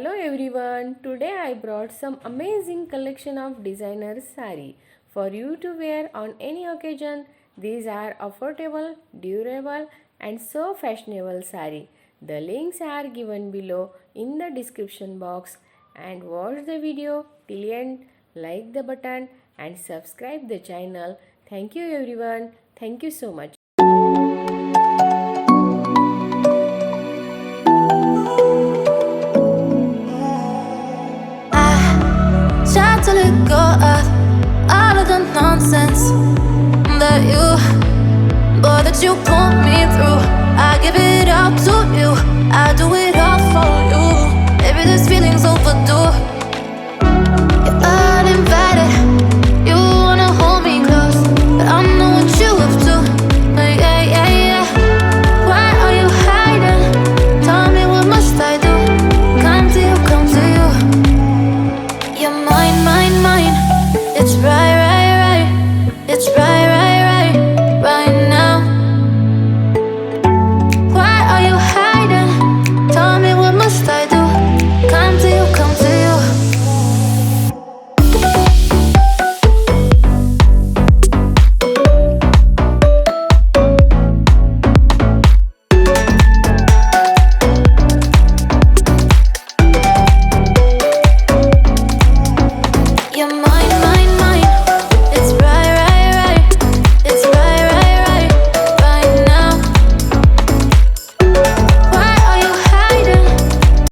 Hello everyone, today I brought some amazing collection of designer sari for you to wear on any occasion. These are affordable, durable and so fashionable sari. The links are given below in the description box and watch the video till end, like the button and subscribe the channel. Thank you everyone. Thank you so much. Try to let go of all of the nonsense that you put me through. I give it all to you, I do it all for you. Maybe this feeling's overdue.